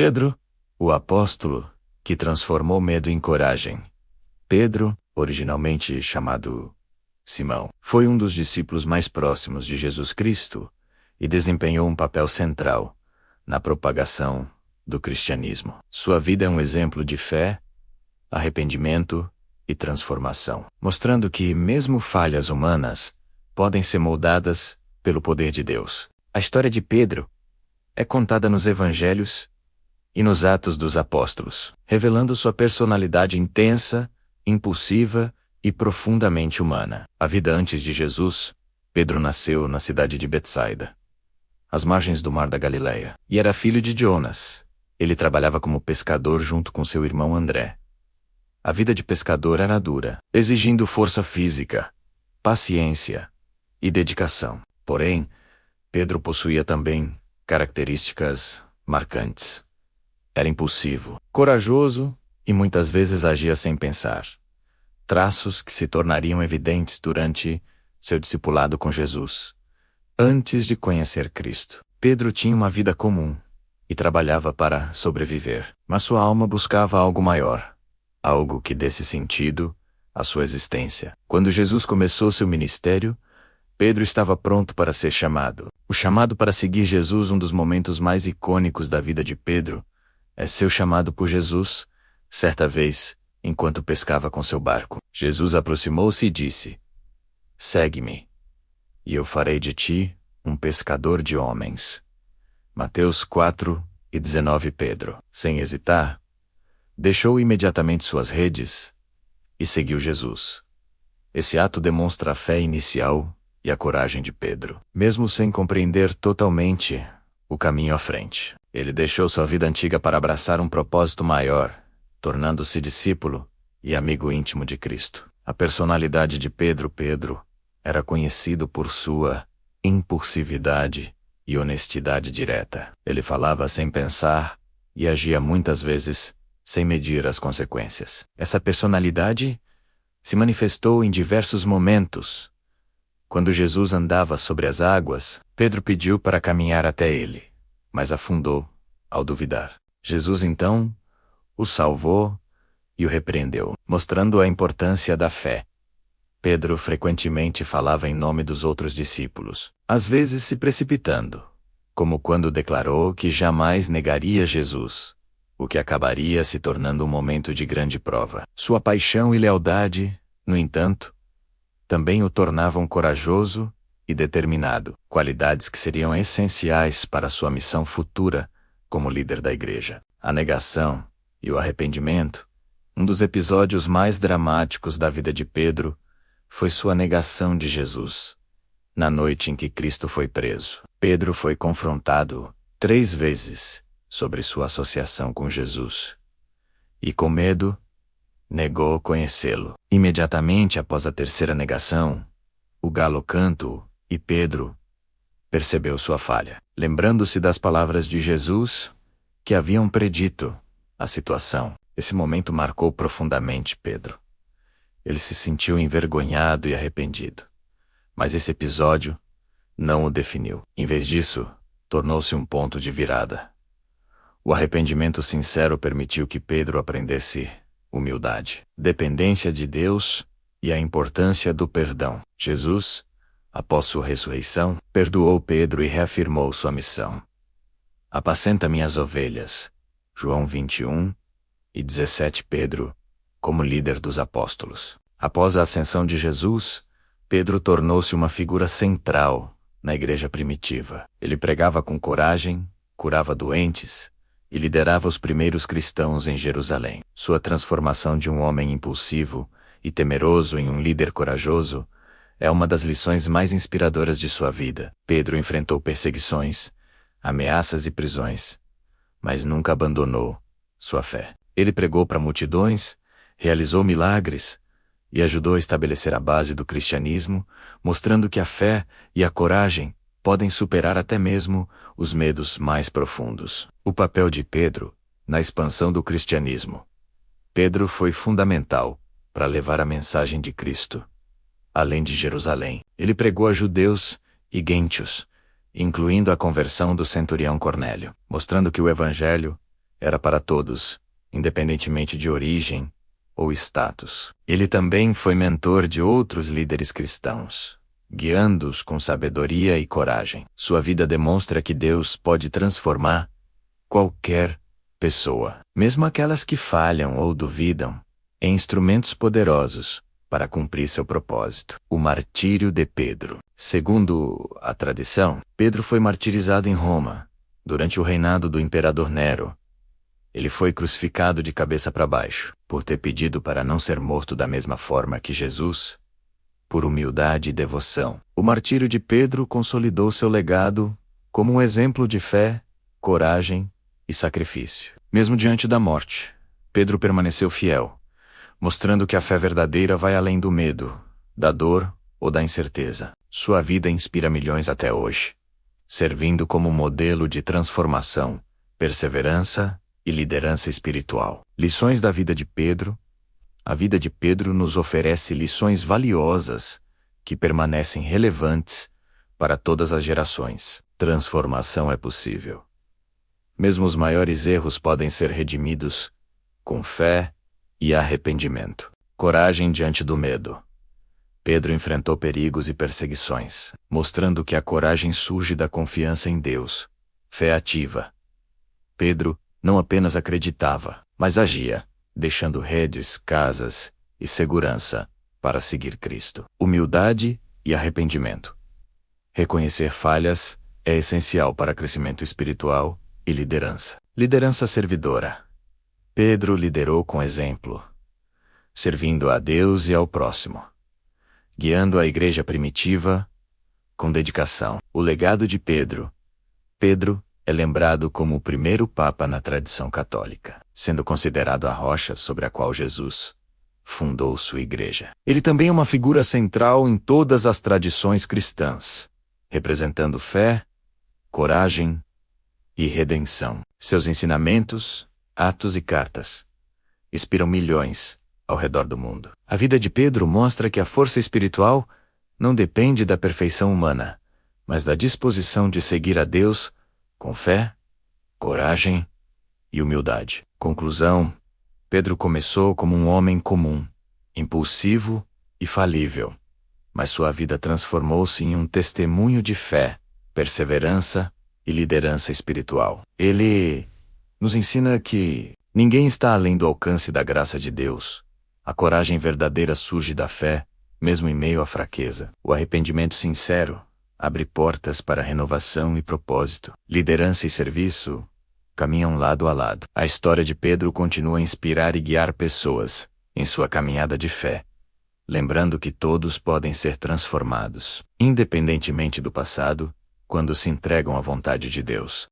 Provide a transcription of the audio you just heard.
Pedro, o apóstolo, que transformou medo em coragem. Pedro, originalmente chamado Simão, foi um dos discípulos mais próximos de Jesus Cristo e desempenhou um papel central na propagação do cristianismo. Sua vida é um exemplo de fé, arrependimento e transformação, mostrando que mesmo falhas humanas podem ser moldadas pelo poder de Deus. A história de Pedro é contada nos Evangelhos e nos Atos dos Apóstolos, revelando sua personalidade intensa, impulsiva e profundamente humana. A vida antes de Jesus, Pedro nasceu na cidade de Betsaida, às margens do Mar da Galileia, e era filho de Jonas. Ele trabalhava como pescador junto com seu irmão André. A vida de pescador era dura, exigindo força física, paciência e dedicação. Porém, Pedro possuía também características marcantes. Era impulsivo, corajoso e muitas vezes agia sem pensar. Traços que se tornariam evidentes durante seu discipulado com Jesus. Antes de conhecer Cristo, Pedro tinha uma vida comum e trabalhava para sobreviver, mas sua alma buscava algo maior, algo que desse sentido à sua existência. Quando Jesus começou seu ministério, Pedro estava pronto para ser chamado. O chamado para seguir Jesus, um dos momentos mais icônicos da vida de Pedro, é seu chamado por Jesus, certa vez, enquanto pescava com seu barco. Jesus aproximou-se e disse: "Segue-me, e eu farei de ti um pescador de homens." Mateus 4:19. Pedro, sem hesitar, deixou imediatamente suas redes e seguiu Jesus. Esse ato demonstra a fé inicial e a coragem de Pedro, mesmo sem compreender totalmente o caminho à frente. Ele deixou sua vida antiga para abraçar um propósito maior, tornando-se discípulo e amigo íntimo de Cristo. A personalidade de Pedro era conhecido por sua impulsividade e honestidade direta. Ele falava sem pensar e agia muitas vezes sem medir as consequências. Essa personalidade se manifestou em diversos momentos. Quando Jesus andava sobre as águas, Pedro pediu para caminhar até ele, mas afundou ao duvidar. Jesus então o salvou e o repreendeu, mostrando a importância da fé. Pedro frequentemente falava em nome dos outros discípulos, às vezes se precipitando, como quando declarou que jamais negaria Jesus, o que acabaria se tornando um momento de grande prova. Sua paixão e lealdade, no entanto, também o tornavam corajoso e determinado, qualidades que seriam essenciais para sua missão futura como líder da igreja. A negação e o arrependimento, um dos episódios mais dramáticos da vida de Pedro, foi sua negação de Jesus. Na noite em que Cristo foi preso, Pedro foi confrontado 3 vezes sobre sua associação com Jesus. E com medo, negou conhecê-lo. Imediatamente após a 3ª negação, o galo canta e Pedro percebeu sua falha. Lembrando-se das palavras de Jesus, que haviam predito a situação. Esse momento marcou profundamente Pedro. Ele se sentiu envergonhado e arrependido. Mas esse episódio não o definiu. Em vez disso, tornou-se um ponto de virada. O arrependimento sincero permitiu que Pedro aprendesse humildade, dependência de Deus e a importância do perdão. Jesus, após sua ressurreição, perdoou Pedro e reafirmou sua missão. "Apacenta minhas ovelhas." João 21:17. Pedro, como líder dos apóstolos. Após a ascensão de Jesus, Pedro tornou-se uma figura central na igreja primitiva. Ele pregava com coragem, curava doentes e liderava os primeiros cristãos em Jerusalém. Sua transformação de um homem impulsivo e temeroso em um líder corajoso é uma das lições mais inspiradoras de sua vida. Pedro enfrentou perseguições, ameaças e prisões, mas nunca abandonou sua fé. Ele pregou para multidões, realizou milagres e ajudou a estabelecer a base do cristianismo, mostrando que a fé e a coragem podem superar até mesmo os medos mais profundos. O papel de Pedro na expansão do cristianismo. Pedro foi fundamental para levar a mensagem de Cristo além de Jerusalém. Ele pregou a judeus e gentios, incluindo a conversão do centurião Cornélio, mostrando que o Evangelho era para todos, independentemente de origem ou status. Ele também foi mentor de outros líderes cristãos, guiando-os com sabedoria e coragem. Sua vida demonstra que Deus pode transformar qualquer pessoa, mesmo aquelas que falham ou duvidam, em instrumentos poderosos para cumprir seu propósito. O martírio de Pedro. Segundo a tradição, Pedro foi martirizado em Roma, durante o reinado do imperador Nero. Ele foi crucificado de cabeça para baixo, por ter pedido para não ser morto da mesma forma que Jesus, por humildade e devoção. O martírio de Pedro consolidou seu legado como um exemplo de fé, coragem e sacrifício. Mesmo diante da morte, Pedro permaneceu fiel, mostrando que a fé verdadeira vai além do medo, da dor ou da incerteza. Sua vida inspira milhões até hoje, servindo como modelo de transformação, perseverança e liderança espiritual. Lições da vida de Pedro. A vida de Pedro nos oferece lições valiosas que permanecem relevantes para todas as gerações. Transformação é possível. Mesmo os maiores erros podem ser redimidos com fé e arrependimento. Coragem diante do medo. Pedro enfrentou perigos e perseguições, mostrando que a coragem surge da confiança em Deus. Fé ativa. Pedro não apenas acreditava, mas agia, deixando redes, casas e segurança para seguir Cristo. Humildade e arrependimento. Reconhecer falhas é essencial para crescimento espiritual e liderança. Liderança servidora. Pedro liderou com exemplo, servindo a Deus e ao próximo, guiando a igreja primitiva com dedicação. O legado de Pedro. Pedro é lembrado como o primeiro papa na tradição católica, sendo considerado a rocha sobre a qual Jesus fundou sua igreja. Ele também é uma figura central em todas as tradições cristãs, representando fé, coragem e redenção. Seus ensinamentos, atos e cartas inspiram milhões ao redor do mundo. A vida de Pedro mostra que a força espiritual não depende da perfeição humana, mas da disposição de seguir a Deus com fé, coragem e humildade. Conclusão: Pedro começou como um homem comum, impulsivo e falível, mas sua vida transformou-se em um testemunho de fé, perseverança e liderança espiritual. Ele nos ensina que ninguém está além do alcance da graça de Deus. A coragem verdadeira surge da fé, mesmo em meio à fraqueza. O arrependimento sincero abre portas para renovação e propósito. Liderança e serviço caminham lado a lado. A história de Pedro continua a inspirar e guiar pessoas em sua caminhada de fé, lembrando que todos podem ser transformados, independentemente do passado, quando se entregam à vontade de Deus.